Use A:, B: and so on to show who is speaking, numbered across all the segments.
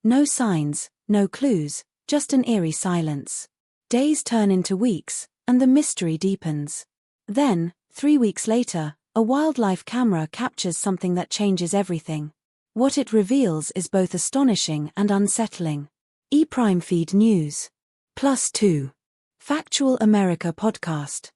A: No signs, no clues, just an eerie silence. Days turn into weeks, and the mystery deepens. Then, 3 weeks later, a wildlife camera captures something that changes everything. What it reveals is both astonishing and unsettling. E-Prime Feed News. +2. Factual America Podcast.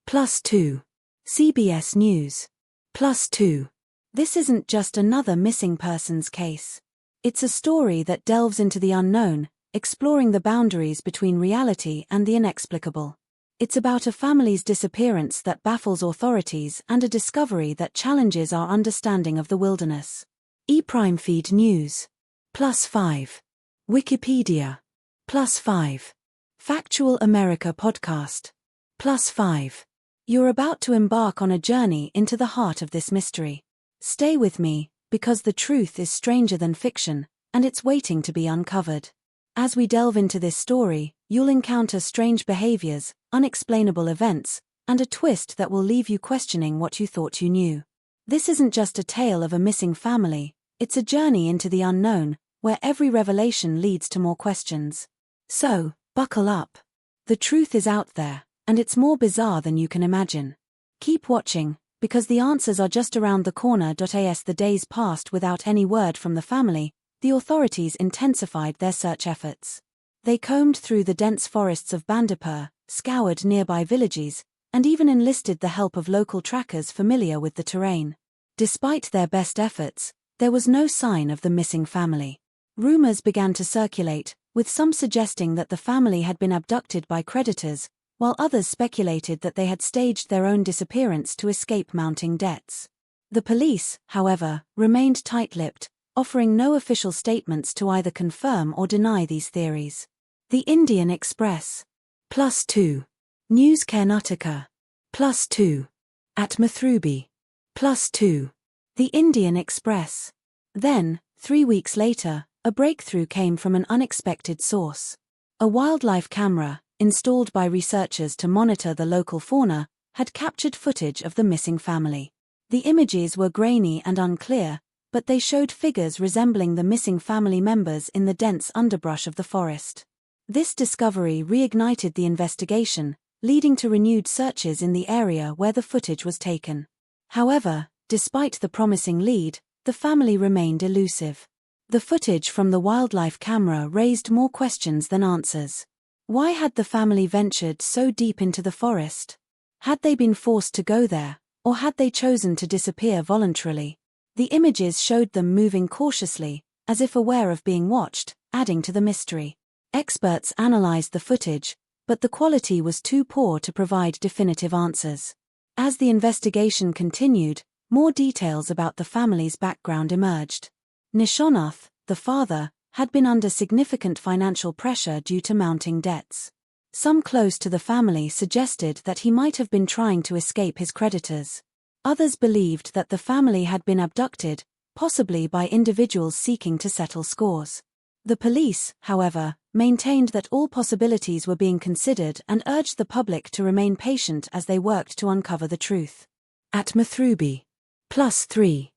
A: +2. CBS News. +2. This isn't just another missing persons case. It's a story that delves into the unknown, exploring the boundaries between reality and the inexplicable. It's about a family's disappearance that baffles authorities and a discovery that challenges our understanding of the wilderness. E-Prime Feed News. +5. Wikipedia. +5. Factual America Podcast. +5. You're about to embark on a journey into the heart of this mystery. Stay with me, because the truth is stranger than fiction, and it's waiting to be uncovered. As we delve into this story, you'll encounter strange behaviors, unexplainable events, and a twist that will leave you questioning what you thought you knew. This isn't just a tale of a missing family, it's a journey into the unknown, where every revelation leads to more questions. So, buckle up. The truth is out there, and it's more bizarre than you can imagine. Keep watching, because the answers are just around the corner. As the days passed without any word from the family, the authorities intensified their search efforts. They combed through the dense forests of Bandipur, scoured nearby villages, and even enlisted the help of local trackers familiar with the terrain. Despite their best efforts, there was no sign of the missing family. Rumors began to circulate, with some suggesting that the family had been abducted by creditors, while others speculated that they had staged their own disappearance to escape mounting debts. The police, however, remained tight-lipped, offering no official statements to either confirm or deny these theories. The Indian Express. +2. News Karnataka. +2. At Mathrubi. +2. The Indian Express. Then, 3 weeks later, a breakthrough came from an unexpected source. A wildlife camera, installed by researchers to monitor the local fauna, had captured footage of the missing family. The images were grainy and unclear, but they showed figures resembling the missing family members in the dense underbrush of the forest. This discovery reignited the investigation, leading to renewed searches in the area where the footage was taken. However, despite the promising lead, the family remained elusive. The footage from the wildlife camera raised more questions than answers. Why had the family ventured so deep into the forest? Had they been forced to go there, or had they chosen to disappear voluntarily? The images showed them moving cautiously, as if aware of being watched, adding to the mystery. Experts analyzed the footage, but the quality was too poor to provide definitive answers. As the investigation continued, more details about the family's background emerged. Nishonath, the father, had been under significant financial pressure due to mounting debts. Some close to the family suggested that he might have been trying to escape his creditors. Others believed that the family had been abducted, possibly by individuals seeking to settle scores. The police, however, maintained that all possibilities were being considered and urged the public to remain patient as they worked to uncover the truth. At Mathrubi. +3.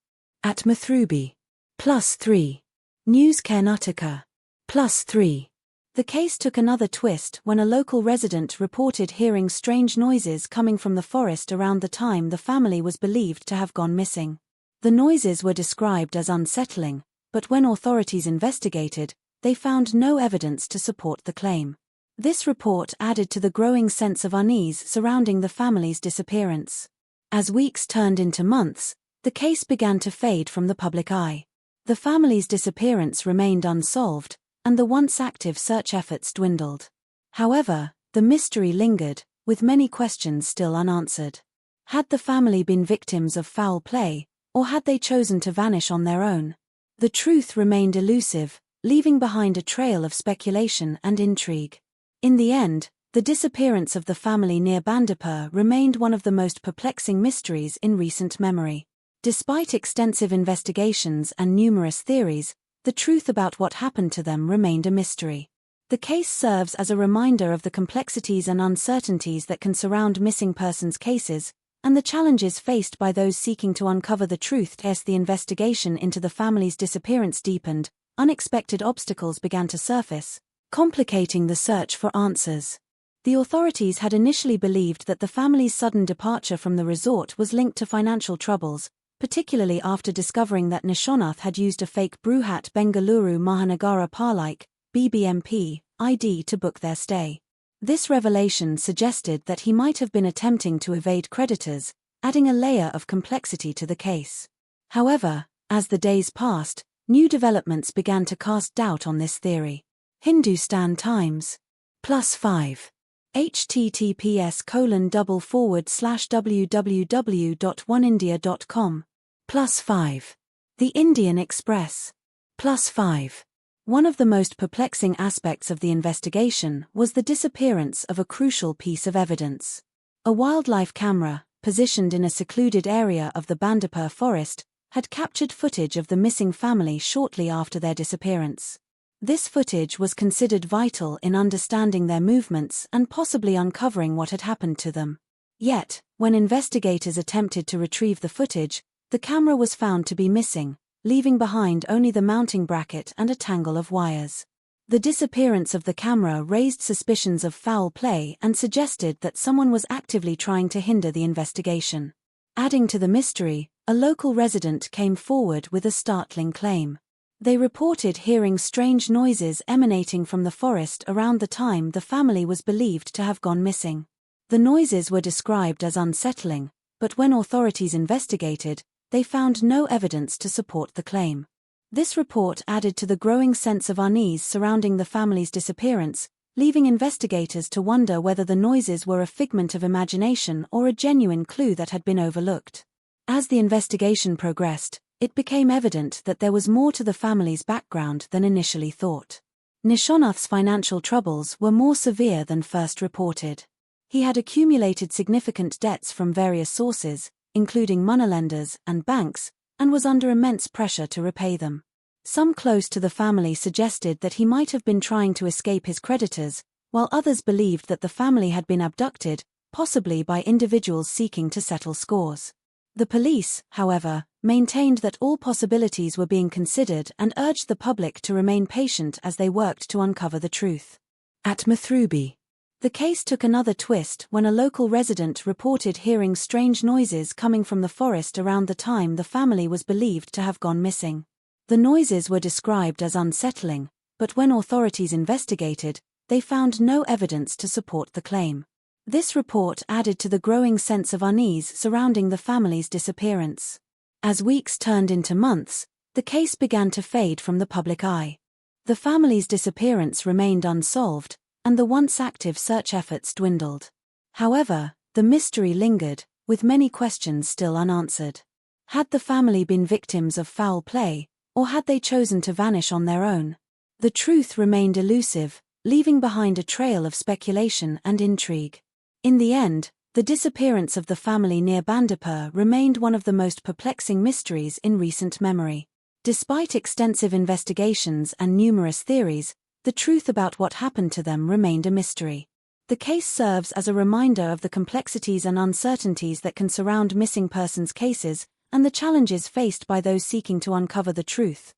A: At Mathrubi. +3. News Karnataka. +3. The case took another twist when a local resident reported hearing strange noises coming from the forest around the time the family was believed to have gone missing. The noises were described as unsettling, but when authorities investigated, they found no evidence to support the claim. This report added to the growing sense of unease surrounding the family's disappearance. As weeks turned into months, the case began to fade from the public eye. The family's disappearance remained unsolved, and the once active search efforts dwindled. However, the mystery lingered, with many questions still unanswered. Had the family been victims of foul play, or had they chosen to vanish on their own? The truth remained elusive, leaving behind a trail of speculation and intrigue. In the end, the disappearance of the family near Bandipur remained one of the most perplexing mysteries in recent memory. Despite extensive investigations and numerous theories, the truth about what happened to them remained a mystery. The case serves as a reminder of the complexities and uncertainties that can surround missing persons cases, and the challenges faced by those seeking to uncover the truth. As the investigation into the family's disappearance deepened, unexpected obstacles began to surface, complicating the search for answers. The authorities had initially believed that the family's sudden departure from the resort was linked to financial troubles, particularly after discovering that Nishonath had used a fake Bruhat Bengaluru Mahanagara Parlike (BBMP) ID to book their stay. This revelation suggested that he might have been attempting to evade creditors, adding a layer of complexity to the case. However, as the days passed, new developments began to cast doubt on this theory. Hindustan Times. +5. https://www.oneindia.com. +5. The Indian Express. +5. One of the most perplexing aspects of the investigation was the disappearance of a crucial piece of evidence. A wildlife camera, positioned in a secluded area of the Bandipur forest, had captured footage of the missing family shortly after their disappearance. This footage was considered vital in understanding their movements and possibly uncovering what had happened to them. Yet, when investigators attempted to retrieve the footage, the camera was found to be missing, leaving behind only the mounting bracket and a tangle of wires. The disappearance of the camera raised suspicions of foul play and suggested that someone was actively trying to hinder the investigation. Adding to the mystery, a local resident came forward with a startling claim. They reported hearing strange noises emanating from the forest around the time the family was believed to have gone missing. The noises were described as unsettling, but when authorities investigated, they found no evidence to support the claim. This report added to the growing sense of unease surrounding the family's disappearance, leaving investigators to wonder whether the noises were a figment of imagination or a genuine clue that had been overlooked. As the investigation progressed, it became evident that there was more to the family's background than initially thought. Nishonath's financial troubles were more severe than first reported. He had accumulated significant debts from various sources, including moneylenders and banks, and was under immense pressure to repay them. Some close to the family suggested that he might have been trying to escape his creditors, while others believed that the family had been abducted, possibly by individuals seeking to settle scores. The police, however, maintained that all possibilities were being considered and urged the public to remain patient as they worked to uncover the truth. At Mathrubi, the case took another twist when a local resident reported hearing strange noises coming from the forest around the time the family was believed to have gone missing. The noises were described as unsettling, but when authorities investigated, they found no evidence to support the claim. This report added to the growing sense of unease surrounding the family's disappearance. As weeks turned into months, the case began to fade from the public eye. The family's disappearance remained unsolved, and the once active search efforts dwindled. However, the mystery lingered, with many questions still unanswered. Had the family been victims of foul play, or had they chosen to vanish on their own? The truth remained elusive, leaving behind a trail of speculation and intrigue. In the end, the disappearance of the family near Bandipur remained one of the most perplexing mysteries in recent memory. Despite extensive investigations and numerous theories, the truth about what happened to them remained a mystery. The case serves as a reminder of the complexities and uncertainties that can surround missing persons cases, and the challenges faced by those seeking to uncover the truth.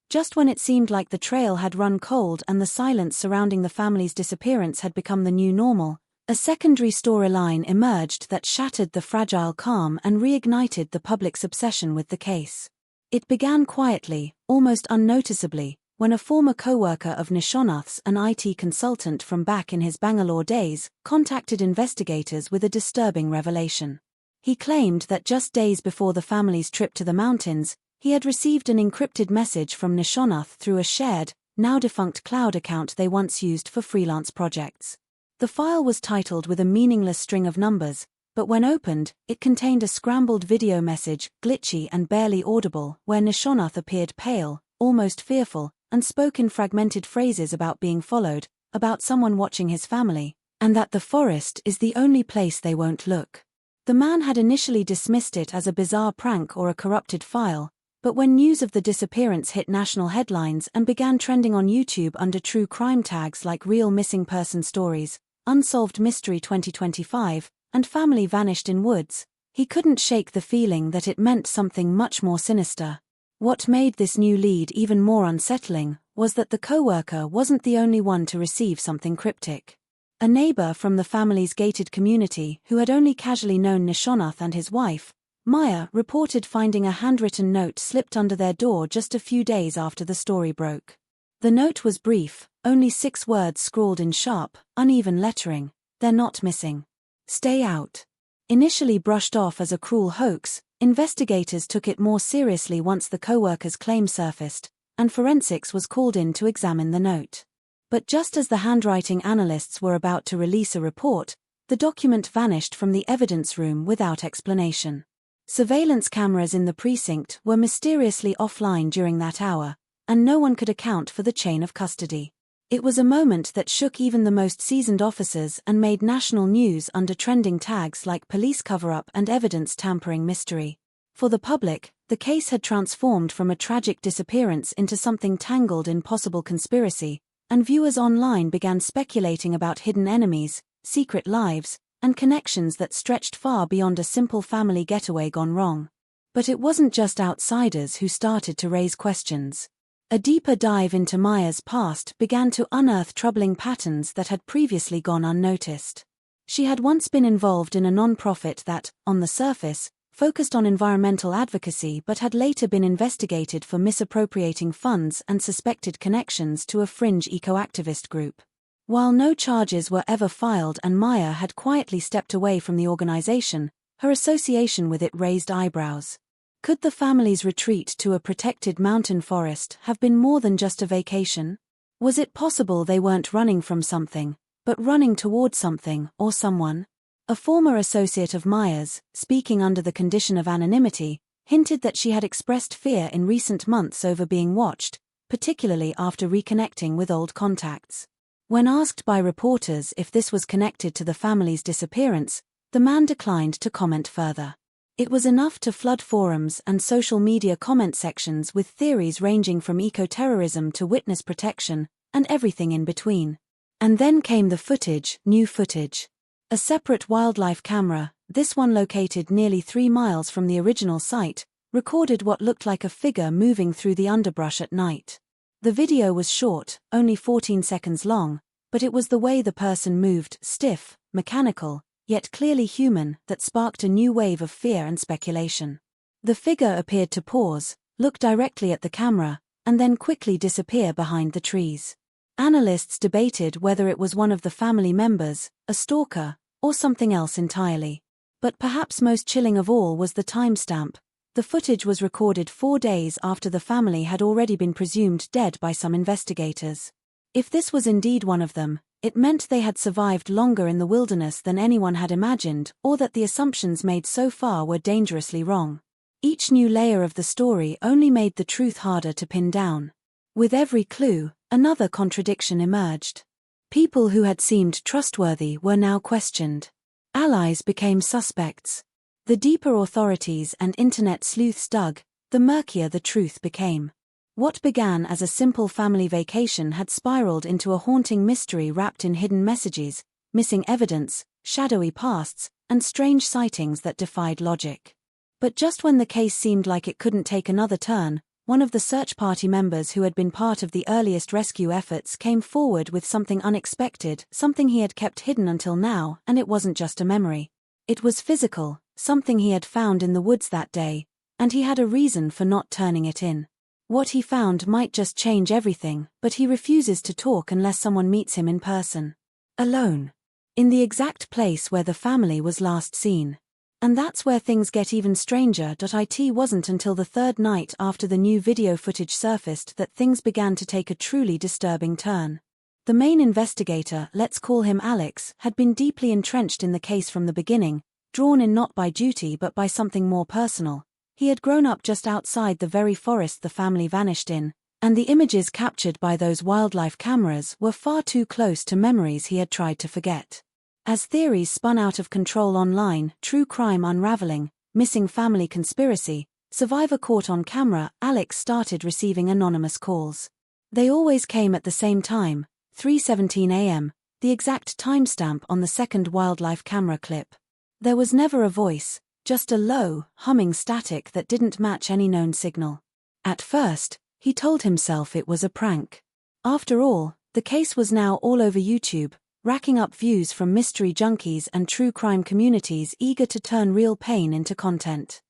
A: Just when it seemed like the trail had run cold and the silence surrounding the family's disappearance had become the new normal, a secondary storyline emerged that shattered the fragile calm and reignited the public's obsession with the case. It began quietly, almost unnoticeably, when a former co-worker of Nishonath's, an IT consultant from back in his Bangalore days, contacted investigators with a disturbing revelation. He claimed that just days before the family's trip to the mountains, he had received an encrypted message from Nishonath through a shared, now-defunct cloud account they once used for freelance projects. The file was titled with a meaningless string of numbers, but when opened, it contained a scrambled video message, glitchy and barely audible, where Nishonath appeared pale, almost fearful, and spoke in fragmented phrases about being followed, about someone watching his family, and that the forest is the only place they won't look. The man had initially dismissed it as a bizarre prank or a corrupted file, but when news of the disappearance hit national headlines and began trending on YouTube under true crime tags like Real Missing Person Stories, Unsolved Mystery 2025, and Family Vanished in Woods, he couldn't shake the feeling that it meant something much more sinister. What made this new lead even more unsettling was that the co-worker wasn't the only one to receive something cryptic. A neighbor from the family's gated community who had only casually known Nishonath and his wife, Maya, reported finding a handwritten note slipped under their door just a few days after the story broke. The note was brief, only 6 words scrawled in sharp, uneven lettering: "They're not missing. Stay out." Initially brushed off as a cruel hoax, investigators took it more seriously once the co-worker's claim surfaced, and forensics was called in to examine the note. But just as the handwriting analysts were about to release a report, the document vanished from the evidence room without explanation. Surveillance cameras in the precinct were mysteriously offline during that hour, and no one could account for the chain of custody. It was a moment that shook even the most seasoned officers and made national news under trending tags like police cover-up and evidence tampering mystery. For the public, the case had transformed from a tragic disappearance into something tangled in possible conspiracy, and viewers online began speculating about hidden enemies, secret lives, and connections that stretched far beyond a simple family getaway gone wrong. But it wasn't just outsiders who started to raise questions. A deeper dive into Maya's past began to unearth troubling patterns that had previously gone unnoticed. She had once been involved in a non-profit that, on the surface, focused on environmental advocacy but had later been investigated for misappropriating funds and suspected connections to a fringe eco-activist group. While no charges were ever filed and Maya had quietly stepped away from the organization, her association with it raised eyebrows. Could the family's retreat to a protected mountain forest have been more than just a vacation? Was it possible they weren't running from something, but running toward something or someone? A former associate of Maya's, speaking under the condition of anonymity, hinted that she had expressed fear in recent months over being watched, particularly after reconnecting with old contacts. When asked by reporters if this was connected to the family's disappearance, the man declined to comment further. It was enough to flood forums and social media comment sections with theories ranging from eco-terrorism to witness protection, and everything in between. And then came the footage, new footage. A separate wildlife camera, this one located nearly 3 miles from the original site, recorded what looked like a figure moving through the underbrush at night. The video was short, only 14 seconds long, but it was the way the person moved, stiff, mechanical, yet clearly human, that sparked a new wave of fear and speculation. The figure appeared to pause, look directly at the camera, and then quickly disappear behind the trees. Analysts debated whether it was one of the family members, a stalker, or something else entirely. But perhaps most chilling of all was the timestamp. The footage was recorded 4 days after the family had already been presumed dead by some investigators. If this was indeed one of them, it meant they had survived longer in the wilderness than anyone had imagined, or that the assumptions made so far were dangerously wrong. Each new layer of the story only made the truth harder to pin down. With every clue, another contradiction emerged. People who had seemed trustworthy were now questioned. Allies became suspects. The deeper authorities and internet sleuths dug, the murkier the truth became. What began as a simple family vacation had spiraled into a haunting mystery wrapped in hidden messages, missing evidence, shadowy pasts, and strange sightings that defied logic. But just when the case seemed like it couldn't take another turn, one of the search party members who had been part of the earliest rescue efforts came forward with something unexpected, something he had kept hidden until now, and it wasn't just a memory. It was physical, something he had found in the woods that day, and he had a reason for not turning it in. What he found might just change everything, but he refuses to talk unless someone meets him in person. Alone. In the exact place where the family was last seen. And that's where things get even stranger. It wasn't until the 3rd night after the new video footage surfaced that things began to take a truly disturbing turn. The main investigator, let's call him Alex, had been deeply entrenched in the case from the beginning, drawn in not by duty but by something more personal. He had grown up just outside the very forest the family vanished in, and the images captured by those wildlife cameras were far too close to memories he had tried to forget. As theories spun out of control online, true crime unraveling, missing family conspiracy, survivor caught on camera, Alex started receiving anonymous calls. They always came at the same time, 3:17 a.m., the exact timestamp on the second wildlife camera clip. There was never a voice, just a low, humming static that didn't match any known signal. At first, he told himself it was a prank. After all, the case was now all over YouTube, racking up views from mystery junkies and true crime communities eager to turn real pain into content.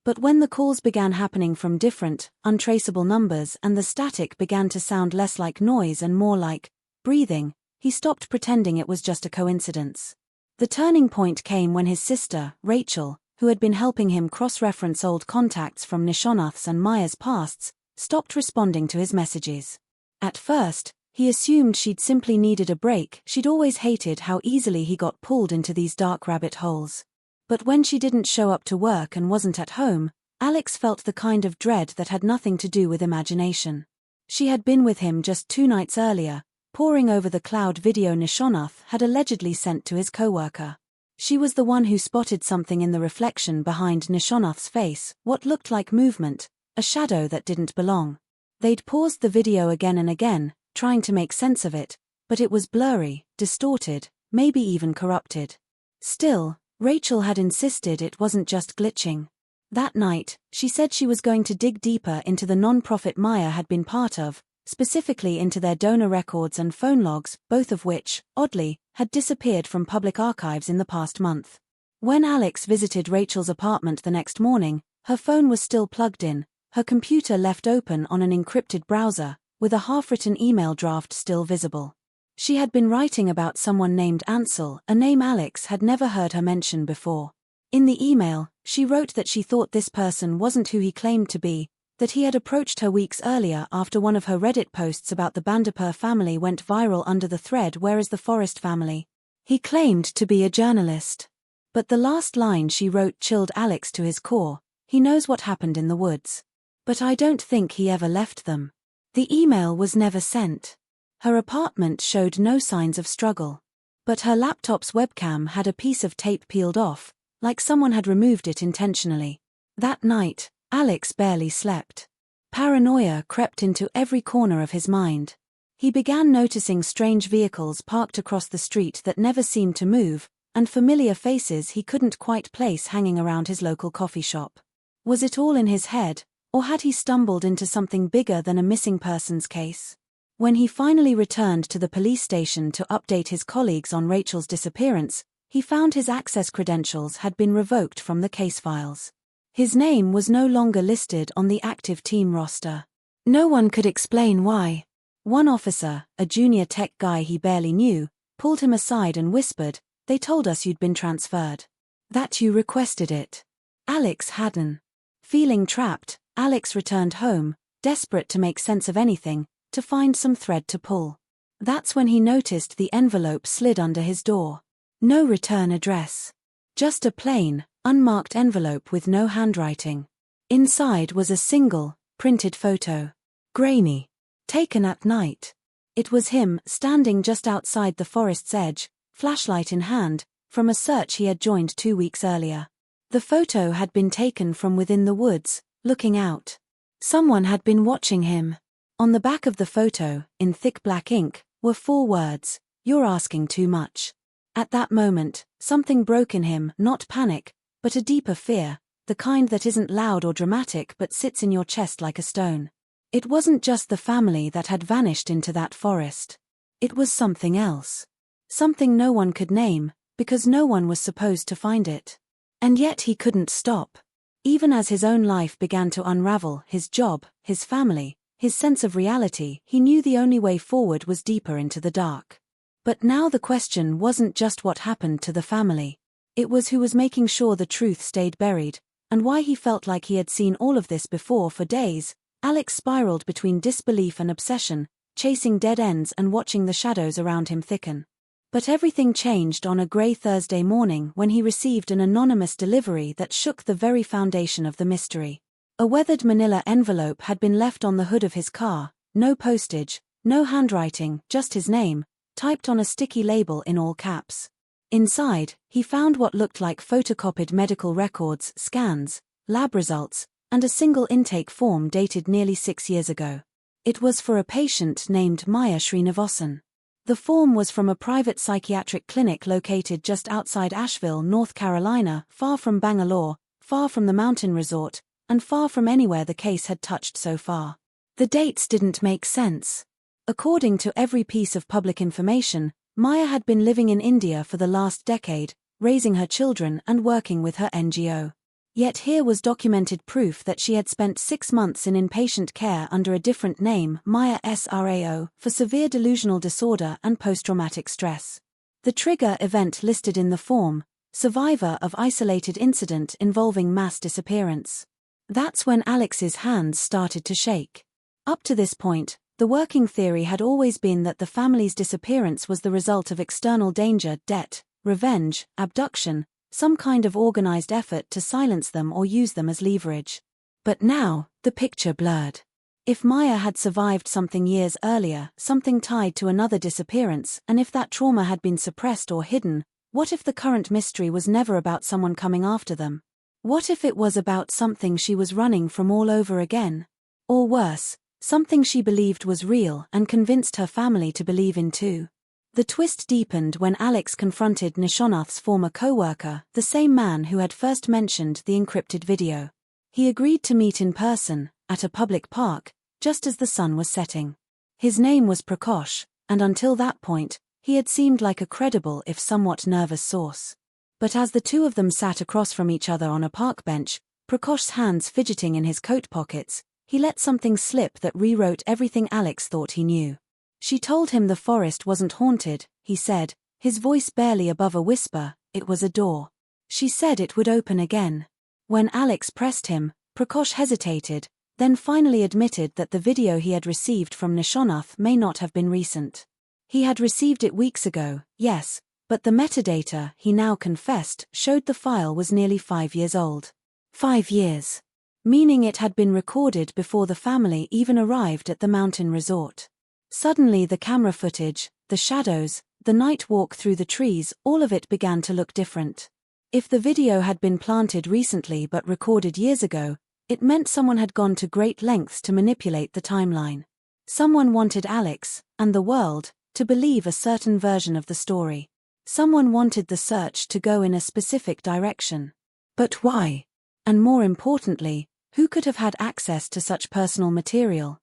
A: But when the calls began happening from different, untraceable numbers and the static began to sound less like noise and more like breathing, he stopped pretending it was just a coincidence. The turning point came when his sister, Rachel, who had been helping him cross-reference old contacts from Nishonath's and Maya's pasts, stopped responding to his messages. At first, he assumed she'd simply needed a break. She'd always hated how easily he got pulled into these dark rabbit holes. But when she didn't show up to work and wasn't at home, Alex felt the kind of dread that had nothing to do with imagination. She had been with him just 2 nights earlier, poring over the cloud video Nishonath had allegedly sent to his coworker. She was the one who spotted something in the reflection behind Nishonath's face, what looked like movement, a shadow that didn't belong. They'd paused the video again and again, trying to make sense of it, but it was blurry, distorted, maybe even corrupted. Still, Rachel had insisted it wasn't just glitching. That night, she said she was going to dig deeper into the non-profit Maya had been part of, specifically into their donor records and phone logs, both of which, oddly, had disappeared from public archives in the past month. When Alex visited Rachel's apartment the next morning, her phone was still plugged in, her computer left open on an encrypted browser, with a half-written email draft still visible. She had been writing about someone named Ansel, a name Alex had never heard her mention before. In the email, she wrote that she thought this person wasn't who he claimed to be, that he had approached her weeks earlier after one of her Reddit posts about the Bandipur family went viral under the thread "Where is the Forrest family?" He claimed to be a journalist. But the last line she wrote chilled Alex to his core. He knows what happened in the woods. But I don't think he ever left them. The email was never sent. Her apartment showed no signs of struggle. But her laptop's webcam had a piece of tape peeled off, like someone had removed it intentionally. That night, Alex barely slept. Paranoia crept into every corner of his mind. He began noticing strange vehicles parked across the street that never seemed to move, and familiar faces he couldn't quite place hanging around his local coffee shop. Was it all in his head, or had he stumbled into something bigger than a missing persons case? When he finally returned to the police station to update his colleagues on Rachel's disappearance, he found his access credentials had been revoked from the case files. His name was no longer listed on the active team roster. No one could explain why. One officer, a junior tech guy he barely knew, pulled him aside and whispered, "They told us you'd been transferred. That you requested it." Alex hadn't. Feeling trapped, Alex returned home, desperate to make sense of anything, to find some thread to pull. That's when he noticed the envelope slid under his door. No return address. Just a plain, unmarked envelope with no handwriting. Inside was a single, printed photo. Grainy. Taken at night. It was him, standing just outside the forest's edge, flashlight in hand, from a search he had joined 2 weeks earlier. The photo had been taken from within the woods, looking out. Someone had been watching him. On the back of the photo, in thick black ink, were 4 words, "You're asking too much." At that moment, something broke in him, not panic, but a deeper fear, the kind that isn't loud or dramatic but sits in your chest like a stone. It wasn't just the family that had vanished into that forest. It was something else. Something no one could name, because no one was supposed to find it. And yet he couldn't stop. Even as his own life began to unravel, his job, his family, his sense of reality, he knew the only way forward was deeper into the dark. But now the question wasn't just what happened to the family. It was who was making sure the truth stayed buried, and why he felt like he had seen all of this before. For days, Alex spiraled between disbelief and obsession, chasing dead ends and watching the shadows around him thicken. But everything changed on a grey Thursday morning when he received an anonymous delivery that shook the very foundation of the mystery. A weathered manila envelope had been left on the hood of his car, no postage, no handwriting, just his name, typed on a sticky label in all caps. Inside, he found what looked like photocopied medical records, scans, lab results, and a single intake form dated nearly 6 years ago. It was for a patient named Maya Srinivasan. The form was from a private psychiatric clinic located just outside Asheville, North Carolina, far from Bangalore, far from the mountain resort, and far from anywhere the case had touched so far. The dates didn't make sense. According to every piece of public information, Maya had been living in India for the last decade, raising her children and working with her NGO. Yet here was documented proof that she had spent 6 months in inpatient care under a different name, Maya SRAO, for severe delusional disorder and post-traumatic stress. The trigger event listed in the form: survivor of isolated incident involving mass disappearance. That's when Alex's hands started to shake. Up to this point, the working theory had always been that the family's disappearance was the result of external danger, debt, revenge, abduction, some kind of organized effort to silence them or use them as leverage. But now, the picture blurred. If Maya had survived something years earlier, something tied to another disappearance, and if that trauma had been suppressed or hidden, what if the current mystery was never about someone coming after them? What if it was about something she was running from all over again? Or worse, something she believed was real and convinced her family to believe in too? The twist deepened when Alex confronted Nishonath's former co-worker, the same man who had first mentioned the encrypted video. He agreed to meet in person, at a public park, just as the sun was setting. His name was Prakash, and until that point, he had seemed like a credible if somewhat nervous source. But as the two of them sat across from each other on a park bench, Prakash's hands fidgeting in his coat pockets, he let something slip that rewrote everything Alex thought he knew. She told him the forest wasn't haunted, he said, his voice barely above a whisper. It was a door. She said it would open again. When Alex pressed him, Prakash hesitated, then finally admitted that the video he had received from Nishonath may not have been recent. He had received it weeks ago, yes, but the metadata, he now confessed, showed the file was nearly 5 years old. 5 years. Meaning it had been recorded before the family even arrived at the mountain resort. Suddenly the camera footage, the shadows, the night walk through the trees, all of it began to look different. If the video had been planted recently but recorded years ago, it meant someone had gone to great lengths to manipulate the timeline. Someone wanted Alex, and the world, to believe a certain version of the story. Someone wanted the search to go in a specific direction. But why? And more importantly, who could have had access to such personal material?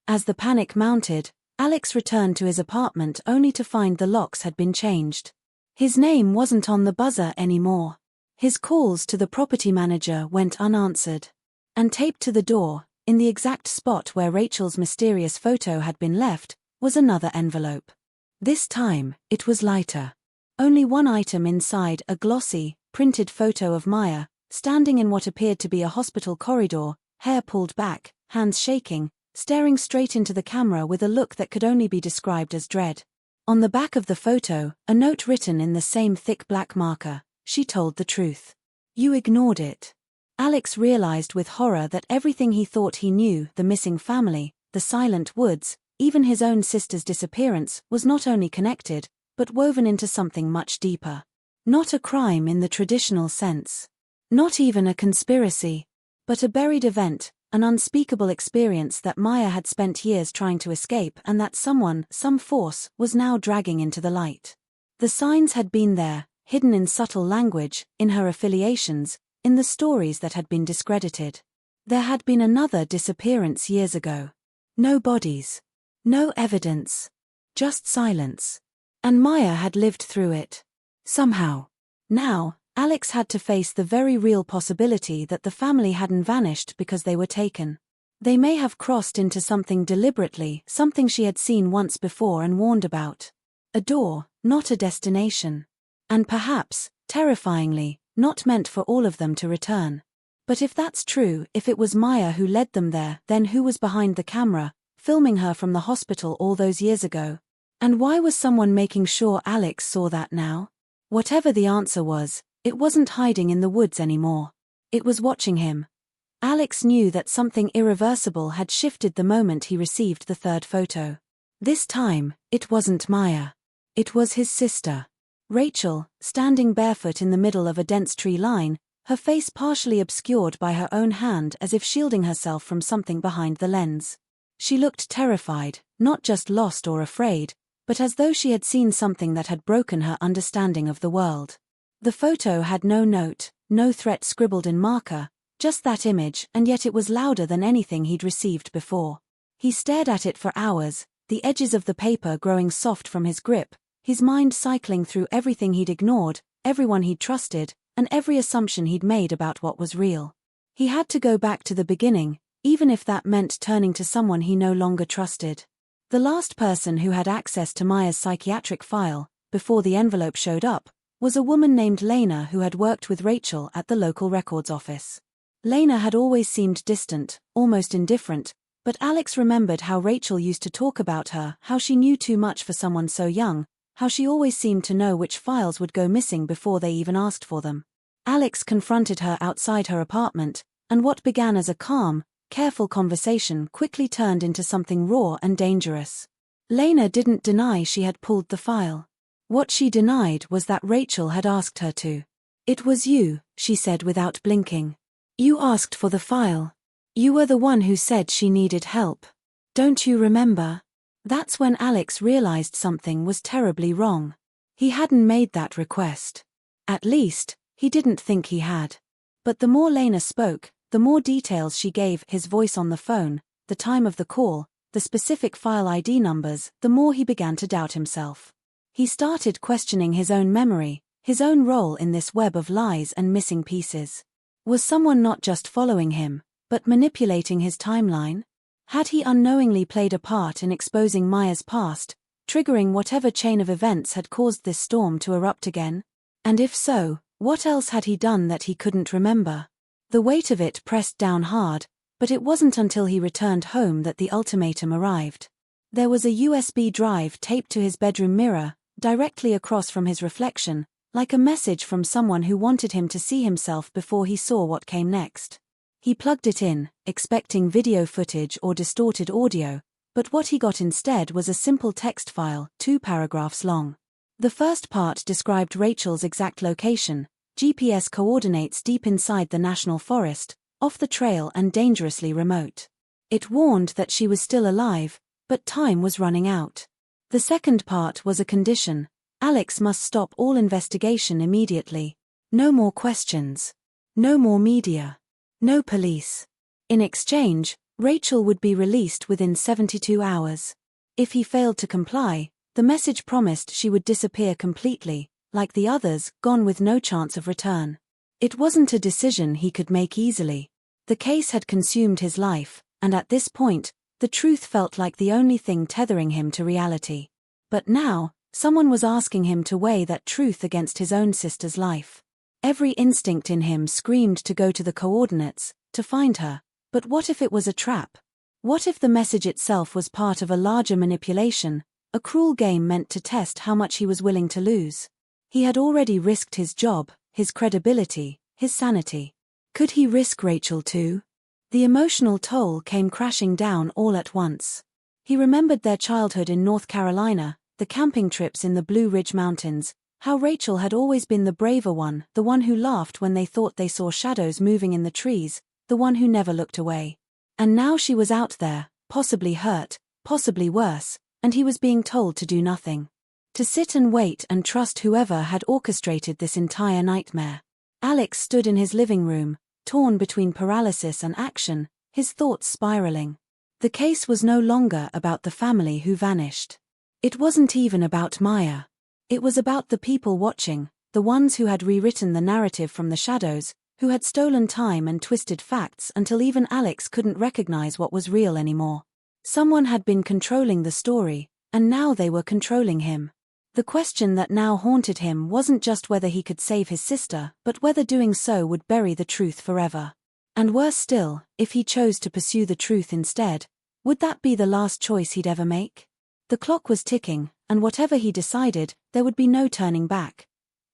A: As the panic mounted, Alex returned to his apartment only to find the locks had been changed. His name wasn't on the buzzer anymore. His calls to the property manager went unanswered. And taped to the door, in the exact spot where Rachel's mysterious photo had been left, was another envelope. This time, it was lighter. Only one item inside: a glossy, printed photo of Maya, standing in what appeared to be a hospital corridor, hair pulled back, hands shaking, staring straight into the camera with a look that could only be described as dread. On the back of the photo, a note written in the same thick black marker: "She told the truth. You ignored it." Alex realized with horror that everything he thought he knew, the missing family, the silent woods, even his own sister's disappearance, was not only connected, but woven into something much deeper. Not a crime in the traditional sense. Not even a conspiracy. But a buried event, an unspeakable experience that Maya had spent years trying to escape and that someone, some force, was now dragging into the light. The signs had been there, hidden in subtle language, in her affiliations, in the stories that had been discredited. There had been another disappearance years ago. No bodies. No evidence. Just silence. And Maya had lived through it. Somehow. Now, Alex had to face the very real possibility that the family hadn't vanished because they were taken. They may have crossed into something deliberately, something she had seen once before and warned about. A door, not a destination. And perhaps, terrifyingly, not meant for all of them to return. But if that's true, if it was Maya who led them there, then who was behind the camera, filming her from the hospital all those years ago? And why was someone making sure Alex saw that now? Whatever the answer was, it wasn't hiding in the woods anymore. It was watching him. Alex knew that something irreversible had shifted the moment he received the third photo. This time, it wasn't Maya. It was his sister. Rachel, standing barefoot in the middle of a dense tree line, her face partially obscured by her own hand as if shielding herself from something behind the lens. She looked terrified, not just lost or afraid, but as though she had seen something that had broken her understanding of the world. The photo had no note, no threat scribbled in marker, Just that image, and yet it was louder than anything he'd received before. He stared at it for hours, the edges of the paper growing soft from his grip, his mind cycling through everything he'd ignored, everyone he'd trusted, and every assumption he'd made about what was real. He had to go back to the beginning, even if that meant turning to someone he no longer trusted. The last person who had access to Maya's psychiatric file, before the envelope showed up, was a woman named Lena who had worked with Rachel at the local records office. Lena had always seemed distant, almost indifferent, but Alex remembered how Rachel used to talk about her, how she knew too much for someone so young, how she always seemed to know which files would go missing before they even asked for them. Alex confronted her outside her apartment, and what began as a calm, careful conversation quickly turned into something raw and dangerous. Lena didn't deny she had pulled the file. What she denied was that Rachel had asked her to. "It was you," she said without blinking. "You asked for the file. You were the one who said she needed help. Don't you remember?" That's when Alex realized something was terribly wrong. He hadn't made that request. At least, he didn't think he had. But the more Lena spoke, the more details she gave, his voice on the phone, the time of the call, the specific file ID numbers, the more he began to doubt himself. He started questioning his own memory, his own role in this web of lies and missing pieces. Was someone not just following him, but manipulating his timeline? Had he unknowingly played a part in exposing Maya's past, triggering whatever chain of events had caused this storm to erupt again? And if so, what else had he done that he couldn't remember? The weight of it pressed down hard, but it wasn't until he returned home that the ultimatum arrived. There was a USB drive taped to his bedroom mirror, directly across from his reflection, like a message from someone who wanted him to see himself before he saw what came next. He plugged it in, expecting video footage or distorted audio, but what he got instead was a simple text file, 2 paragraphs long. The first part described Rachel's exact location, GPS coordinates deep inside the national forest, off the trail and dangerously remote. It warned that she was still alive, but time was running out. The second part was a condition: Alex must stop all investigation immediately. No more questions. No more media. No police. In exchange, Rachel would be released within 72 hours. If he failed to comply, the message promised she would disappear completely, like the others, gone with no chance of return. It wasn't a decision he could make easily. The case had consumed his life, and at this point, the truth felt like the only thing tethering him to reality. But now, someone was asking him to weigh that truth against his own sister's life. Every instinct in him screamed to go to the coordinates, to find her, but what if it was a trap? What if the message itself was part of a larger manipulation, a cruel game meant to test how much he was willing to lose? He had already risked his job, his credibility, his sanity. Could he risk Rachel too? The emotional toll came crashing down all at once. He remembered their childhood in North Carolina, the camping trips in the Blue Ridge Mountains, how Rachel had always been the braver one, the one who laughed when they thought they saw shadows moving in the trees, the one who never looked away. And now she was out there, possibly hurt, possibly worse, and he was being told to do nothing. To sit and wait and trust whoever had orchestrated this entire nightmare. Alex stood in his living room, torn between paralysis and action, his thoughts spiraling. The case was no longer about the family who vanished. It wasn't even about Maya. It was about the people watching, the ones who had rewritten the narrative from the shadows, who had stolen time and twisted facts until even Alex couldn't recognize what was real anymore. Someone had been controlling the story, and now they were controlling him. The question that now haunted him wasn't just whether he could save his sister, but whether doing so would bury the truth forever. And worse still, if he chose to pursue the truth instead, would that be the last choice he'd ever make? The clock was ticking, and whatever he decided, there would be no turning back.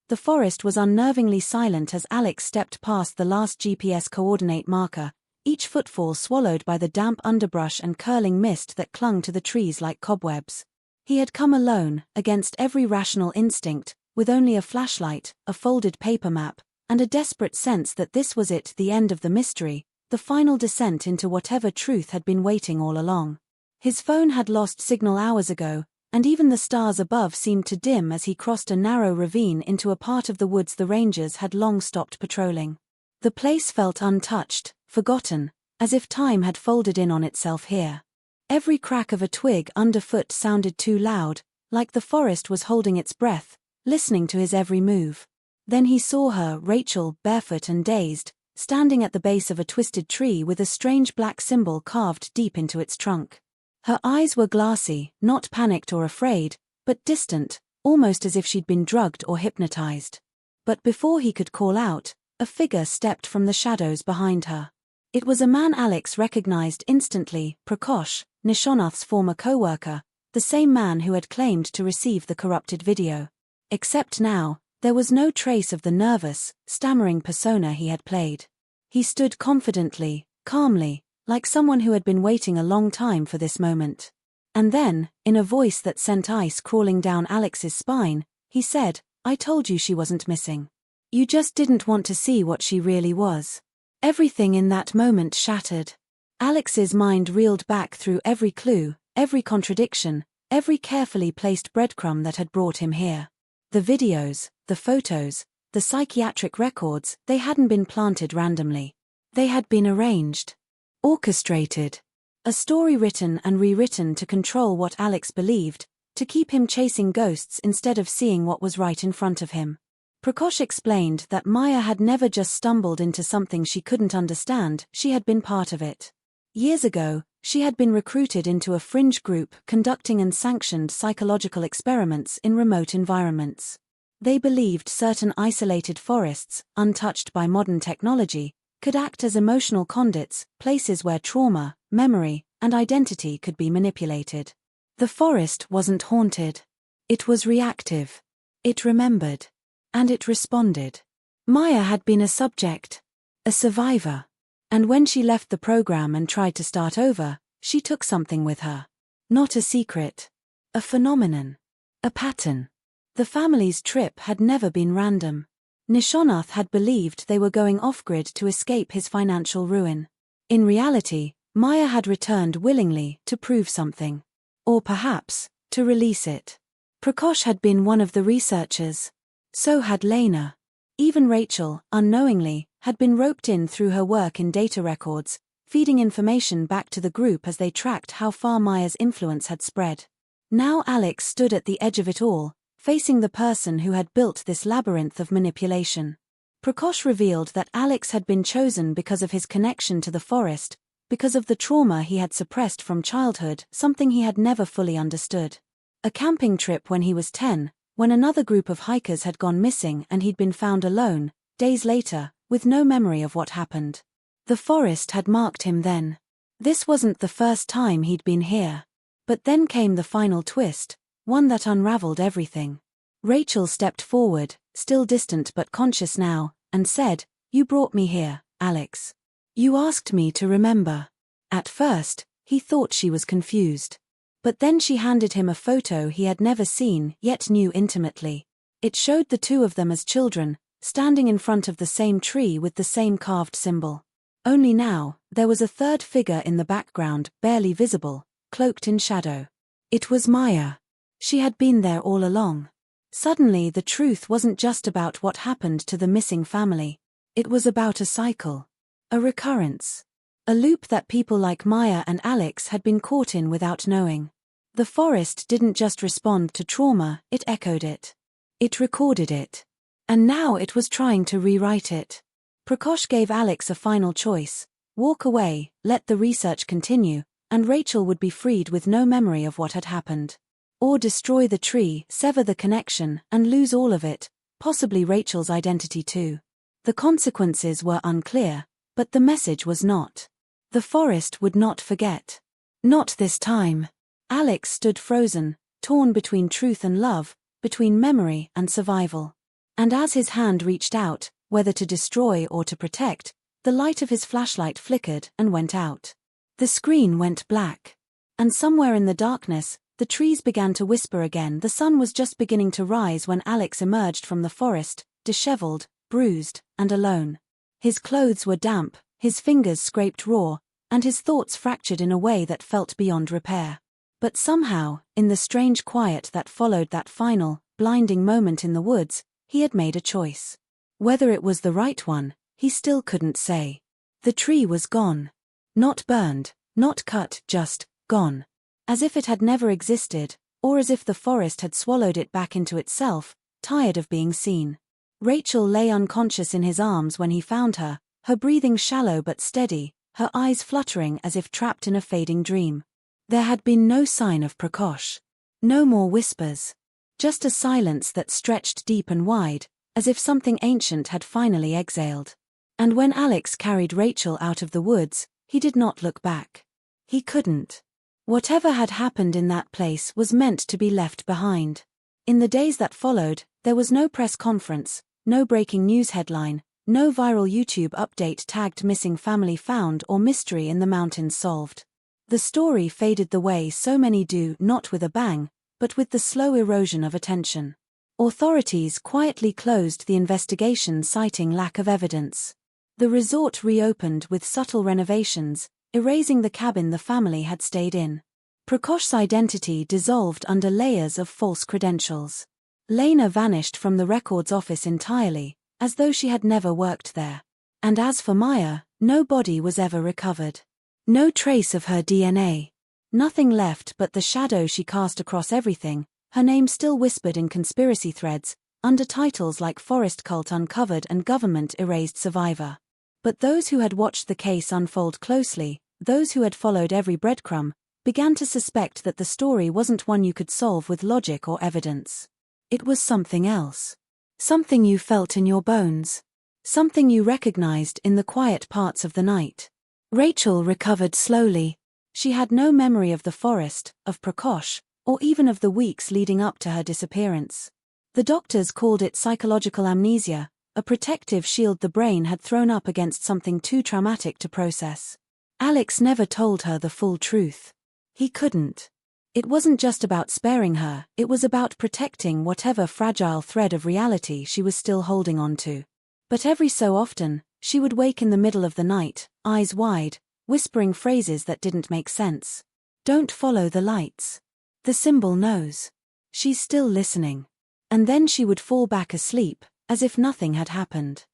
A: The forest was unnervingly silent as Alex stepped past the last GPS coordinate marker, each footfall swallowed by the damp underbrush and curling mist that clung to the trees like cobwebs. He had come alone, against every rational instinct, with only a flashlight, a folded paper map, and a desperate sense that this was it, the end of the mystery, the final descent into whatever truth had been waiting all along. His phone had lost signal hours ago, and even the stars above seemed to dim as he crossed a narrow ravine into a part of the woods the rangers had long stopped patrolling. The place felt untouched, forgotten, as if time had folded in on itself here. Every crack of a twig underfoot sounded too loud, like the forest was holding its breath, listening to his every move. Then he saw her, Rachel, barefoot and dazed, standing at the base of a twisted tree with a strange black symbol carved deep into its trunk. Her eyes were glassy, not panicked or afraid, but distant, almost as if she'd been drugged or hypnotized. But before he could call out, a figure stepped from the shadows behind her. It was a man Alex recognized instantly, Prakash, Nishonath's former co-worker, the same man who had claimed to receive the corrupted video. Except now, there was no trace of the nervous, stammering persona he had played. He stood confidently, calmly, like someone who had been waiting a long time for this moment. And then, in a voice that sent ice crawling down Alex's spine, he said, "I told you she wasn't missing. You just didn't want to see what she really was." Everything in that moment shattered. Alex's mind reeled back through every clue, every contradiction, every carefully placed breadcrumb that had brought him here. The videos, the photos, the psychiatric records, they hadn't been planted randomly. They had been arranged, orchestrated. A story written and rewritten to control what Alex believed, to keep him chasing ghosts instead of seeing what was right in front of him. Prakash explained that Maya had never just stumbled into something she couldn't understand, she had been part of it. Years ago, she had been recruited into a fringe group conducting unsanctioned psychological experiments in remote environments. They believed certain isolated forests, untouched by modern technology, could act as emotional conduits, places where trauma, memory, and identity could be manipulated. The forest wasn't haunted. It was reactive. It remembered. And it responded. Maya had been a subject, a survivor. And when she left the program and tried to start over, she took something with her. Not a secret. A phenomenon. A pattern. The family's trip had never been random. Nishonath had believed they were going off-grid to escape his financial ruin. In reality, Maya had returned willingly to prove something. Or perhaps, to release it. Prakash had been one of the researchers. So had Lena. Even Rachel, unknowingly, had been roped in through her work in data records, feeding information back to the group as they tracked how far Maya's influence had spread. Now Alex stood at the edge of it all, facing the person who had built this labyrinth of manipulation. Prakash revealed that Alex had been chosen because of his connection to the forest, because of the trauma he had suppressed from childhood, something he had never fully understood. A camping trip when he was 10, when another group of hikers had gone missing and he'd been found alone, days later, with no memory of what happened. The forest had marked him then. This wasn't the first time he'd been here. But then came the final twist, one that unraveled everything. Rachel stepped forward, still distant but conscious now, and said, "You brought me here, Alex. You asked me to remember." At first, he thought she was confused. But then she handed him a photo he had never seen yet knew intimately. It showed the two of them as children, standing in front of the same tree with the same carved symbol. Only now, there was a third figure in the background, barely visible, cloaked in shadow. It was Maya. She had been there all along. Suddenly the truth wasn't just about what happened to the missing family. It was about a cycle. A recurrence. A loop that people like Maya and Alex had been caught in without knowing. The forest didn't just respond to trauma, it echoed it. It recorded it. And now it was trying to rewrite it. Prakash gave Alex a final choice: walk away, let the research continue, and Rachel would be freed with no memory of what had happened. Or destroy the tree, sever the connection, and lose all of it, possibly Rachel's identity too. The consequences were unclear, but the message was not. The forest would not forget. Not this time. Alex stood frozen, torn between truth and love, between memory and survival. And as his hand reached out, whether to destroy or to protect, the light of his flashlight flickered and went out. The screen went black. And somewhere in the darkness, the trees began to whisper again. The sun was just beginning to rise when Alex emerged from the forest, disheveled, bruised, and alone. His clothes were damp, his fingers scraped raw, and his thoughts fractured in a way that felt beyond repair. But somehow, in the strange quiet that followed that final, blinding moment in the woods, he had made a choice. Whether it was the right one, He still couldn't say. The tree was gone. Not burned, not cut, just gone. As if it had never existed, or as if the forest had swallowed it back into itself, tired of being seen. Rachel lay unconscious in his arms when he found her, her breathing shallow but steady, her eyes fluttering as if trapped in a fading dream. There had been no sign of Prakash. No more whispers. Just a silence that stretched deep and wide, as if something ancient had finally exhaled. And when Alex carried Rachel out of the woods, he did not look back. He couldn't. Whatever had happened in that place was meant to be left behind. In the days that followed, there was no press conference, no breaking news headline, no viral YouTube update tagged missing family found or mystery in the mountains solved. The story faded the way so many do, not with a bang, but with the slow erosion of attention. Authorities quietly closed the investigation citing lack of evidence. The resort reopened with subtle renovations, erasing the cabin the family had stayed in. Prakash's identity dissolved under layers of false credentials. Lena vanished from the records office entirely, as though she had never worked there. And as for Maya, no body was ever recovered. No trace of her DNA. Nothing left but the shadow she cast across everything, her name still whispered in conspiracy threads, under titles like Forest Cult Uncovered and Government Erased Survivor. But those who had watched the case unfold closely, those who had followed every breadcrumb, began to suspect that the story wasn't one you could solve with logic or evidence. It was something else. Something you felt in your bones. Something you recognized in the quiet parts of the night. Rachel recovered slowly. She had no memory of the forest, of Prakash, or even of the weeks leading up to her disappearance. The doctors called it psychological amnesia, a protective shield the brain had thrown up against something too traumatic to process. Alex never told her the full truth. He couldn't. It wasn't just about sparing her, it was about protecting whatever fragile thread of reality she was still holding on to. But every so often, she would wake in the middle of the night, eyes wide, whispering phrases that didn't make sense. Don't follow the lights. The symbol knows. She's still listening. And then she would fall back asleep, as if nothing had happened.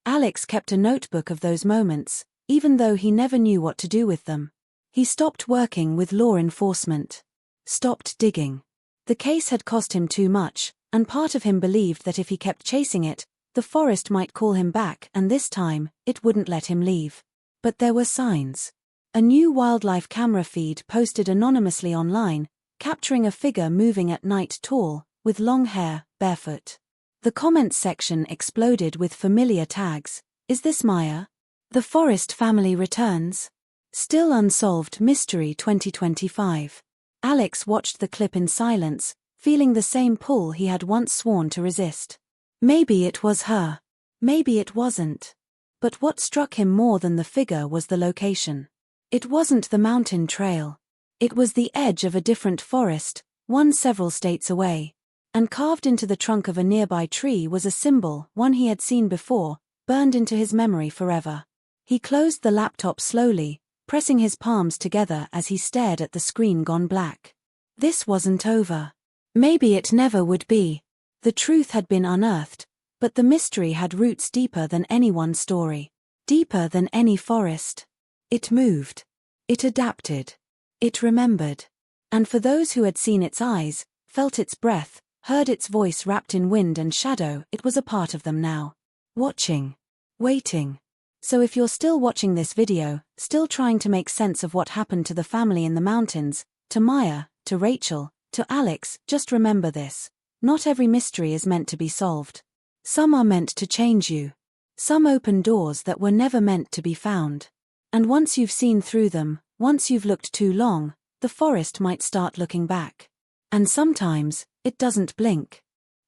A: Alex kept a notebook of those moments, even though he never knew what to do with them. He stopped working with law enforcement. Stopped digging. The case had cost him too much, and part of him believed that if he kept chasing it, the forest might call him back and this time, it wouldn't let him leave. But there were signs. A new wildlife camera feed posted anonymously online, capturing a figure moving at night tall, with long hair, barefoot. The comments section exploded with familiar tags. Is this Maya? The Forest family returns. Still unsolved mystery 2025. Alex watched the clip in silence, feeling the same pull he had once sworn to resist. Maybe it was her. Maybe it wasn't. But what struck him more than the figure was the location. It wasn't the mountain trail. It was the edge of a different forest, one several states away. And carved into the trunk of a nearby tree was a symbol, one he had seen before, burned into his memory forever. He closed the laptop slowly, pressing his palms together as he stared at the screen gone black. This wasn't over. Maybe it never would be. The truth had been unearthed, but the mystery had roots deeper than any one story. Deeper than any forest. It moved. It adapted. It remembered. And for those who had seen its eyes, felt its breath, heard its voice wrapped in wind and shadow, it was a part of them now. Watching. Waiting. So if you're still watching this video, still trying to make sense of what happened to the family in the mountains, to Maya, to Rachel, to Alex, just remember this. Not every mystery is meant to be solved. Some are meant to change you. Some open doors that were never meant to be found. And once you've seen through them, once you've looked too long, the forest might start looking back. And sometimes, it doesn't blink.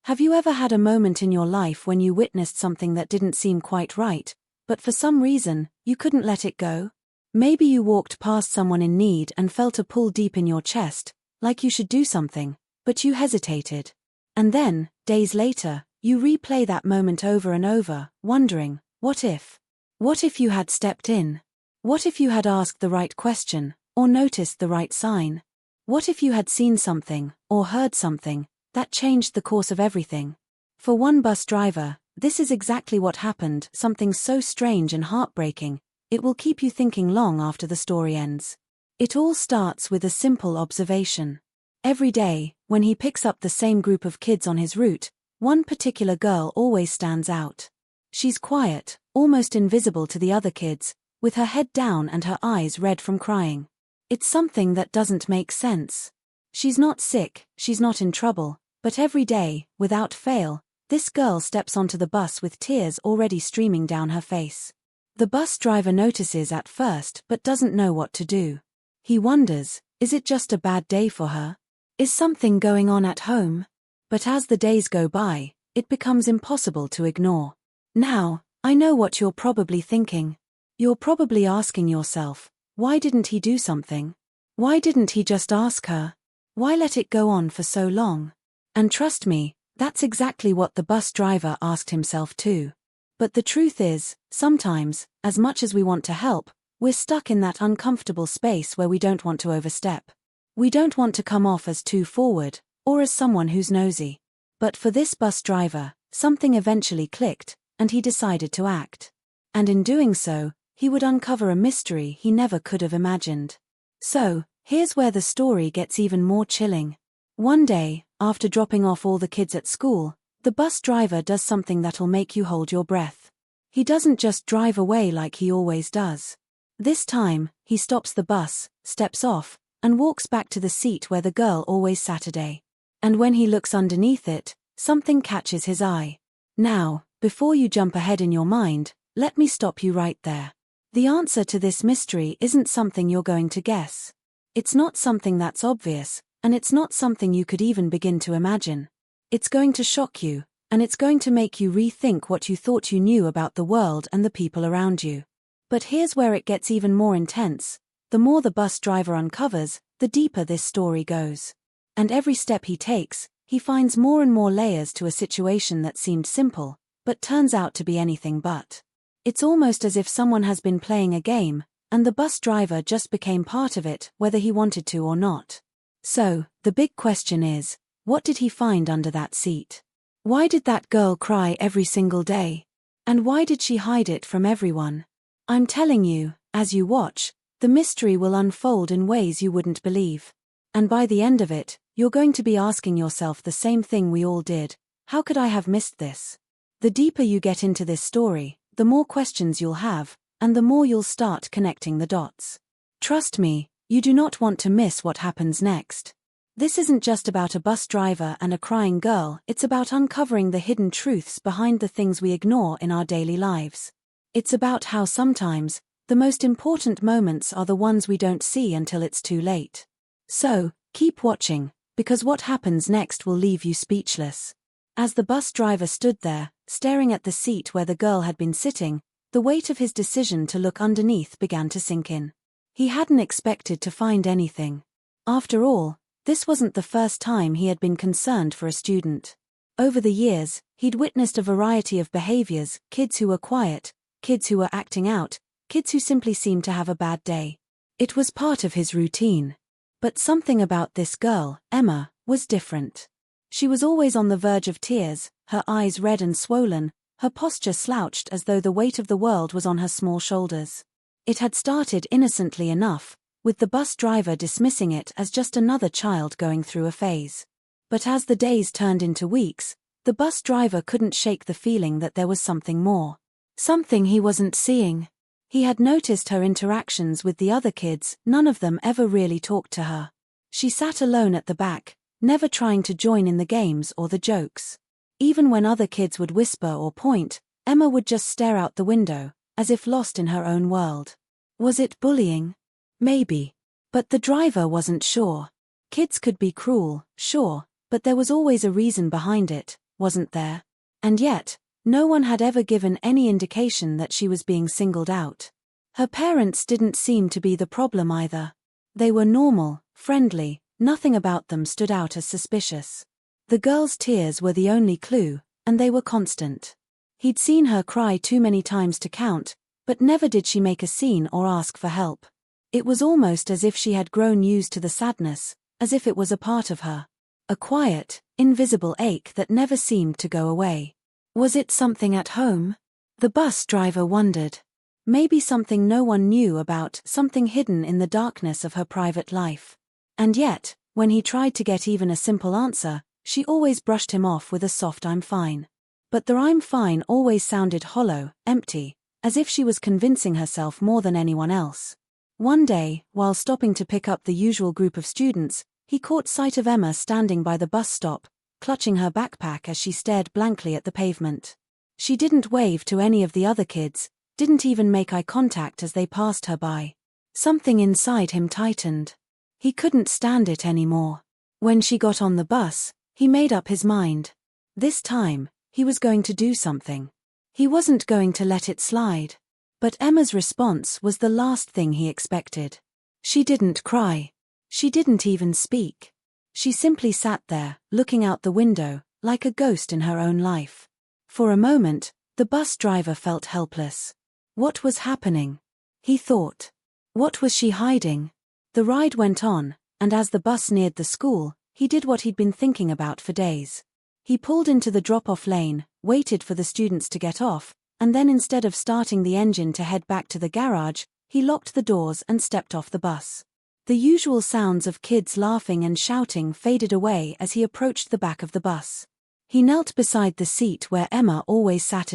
A: Have you ever had a moment in your life when you witnessed something that didn't seem quite right, but for some reason, you couldn't let it go? Maybe you walked past someone in need and felt a pull deep in your chest, like you should do something, but you hesitated. And then, days later, you replay that moment over and over, wondering, what if? What if you had stepped in? What if you had asked the right question, or noticed the right sign? What if you had seen something, or heard something, that changed the course of everything? For one bus driver, This is exactly what happened, something so strange and heartbreaking, it will keep you thinking long after the story ends. It all starts with a simple observation. Every day, when he picks up the same group of kids on his route, one particular girl always stands out. She's quiet, almost invisible to the other kids, with her head down and her eyes red from crying. It's something that doesn't make sense. She's not sick, she's not in trouble, but every day, without fail, this girl steps onto the bus with tears already streaming down her face. The bus driver notices at first but doesn't know what to do. He wonders, is it just a bad day for her? Is something going on at home? But as the days go by, it becomes impossible to ignore. Now, I know what you're probably thinking. You're probably asking yourself, why didn't he do something? Why didn't he just ask her? Why let it go on for so long? And trust me, that's exactly what the bus driver asked himself too. But the truth is, sometimes, as much as we want to help, we're stuck in that uncomfortable space where we don't want to overstep. We don't want to come off as too forward, or as someone who's nosy. But for this bus driver, something eventually clicked, and he decided to act. And in doing so, he would uncover a mystery he never could have imagined. So, here's where the story gets even more chilling. One day, after dropping off all the kids at school, the bus driver does something that'll make you hold your breath. He doesn't just drive away like he always does. This time, he stops the bus, steps off, and walks back to the seat where the girl always sat a day. And when he looks underneath it, something catches his eye. Now, before you jump ahead in your mind, let me stop you right there. The answer to this mystery isn't something you're going to guess. It's not something that's obvious, and it's not something you could even begin to imagine. It's going to shock you, and it's going to make you rethink what you thought you knew about the world and the people around you. But here's where it gets even more intense. The more the bus driver uncovers, the deeper this story goes. And every step he takes, he finds more and more layers to a situation that seemed simple, but turns out to be anything but. It's almost as if someone has been playing a game, and the bus driver just became part of it, whether he wanted to or not. So, the big question is, what did he find under that seat? Why did that girl cry every single day? And why did she hide it from everyone? I'm telling you, as you watch, the mystery will unfold in ways you wouldn't believe. And by the end of it, you're going to be asking yourself the same thing we all did: how could I have missed this? The deeper you get into this story, the more questions you'll have, and the more you'll start connecting the dots. Trust me, you do not want to miss what happens next. This isn't just about a bus driver and a crying girl, it's about uncovering the hidden truths behind the things we ignore in our daily lives. It's about how sometimes, the most important moments are the ones we don't see until it's too late. So, keep watching, because what happens next will leave you speechless. As the bus driver stood there, staring at the seat where the girl had been sitting, the weight of his decision to look underneath began to sink in. He hadn't expected to find anything. After all, this wasn't the first time he had been concerned for a student. Over the years, he'd witnessed a variety of behaviors: kids who were quiet, kids who were acting out, kids who simply seemed to have a bad day. It was part of his routine. But something about this girl, Emma, was different. She was always on the verge of tears, her eyes red and swollen, her posture slouched as though the weight of the world was on her small shoulders. It had started innocently enough, with the bus driver dismissing it as just another child going through a phase. But as the days turned into weeks, the bus driver couldn't shake the feeling that there was something more. Something he wasn't seeing. He had noticed her interactions with the other kids; none of them ever really talked to her. She sat alone at the back, never trying to join in the games or the jokes. Even when other kids would whisper or point, Emma would just stare out the window, as if lost in her own world. Was it bullying? Maybe. But the driver wasn't sure. Kids could be cruel, sure, but there was always a reason behind it, wasn't there? And yet, no one had ever given any indication that she was being singled out. Her parents didn't seem to be the problem either. They were normal, friendly, nothing about them stood out as suspicious. The girl's tears were the only clue, and they were constant. He'd seen her cry too many times to count, but never did she make a scene or ask for help. It was almost as if she had grown used to the sadness, as if it was a part of her. A quiet, invisible ache that never seemed to go away. Was it something at home? The bus driver wondered. Maybe something no one knew about, something hidden in the darkness of her private life. And yet, when he tried to get even a simple answer, she always brushed him off with a soft "I'm fine." But the "I'm fine" always sounded hollow, empty, as if she was convincing herself more than anyone else. One day, while stopping to pick up the usual group of students, he caught sight of Emma standing by the bus stop, clutching her backpack as she stared blankly at the pavement. She didn't wave to any of the other kids, didn't even make eye contact as they passed her by. Something inside him tightened. He couldn't stand it anymore. When she got on the bus, he made up his mind. This time, he was going to do something. He wasn't going to let it slide. But Emma's response was the last thing he expected. She didn't cry. She didn't even speak. She simply sat there, looking out the window, like a ghost in her own life. For a moment, the bus driver felt helpless. What was happening? He thought. What was she hiding? The ride went on, and as the bus neared the school, he did what he'd been thinking about for days. He pulled into the drop-off lane, waited for the students to get off, and then instead of starting the engine to head back to the garage, he locked the doors and stepped off the bus. The usual sounds of kids laughing and shouting faded away as he approached the back of the bus. He knelt beside the seat where Emma always sat.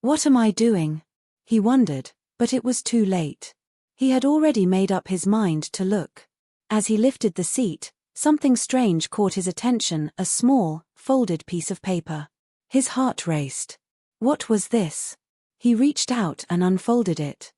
A: What am I doing? He wondered, but it was too late. He had already made up his mind to look. As he lifted the seat, something strange caught his attention, a small, folded piece of paper. His heart raced. What was this? He reached out and unfolded it.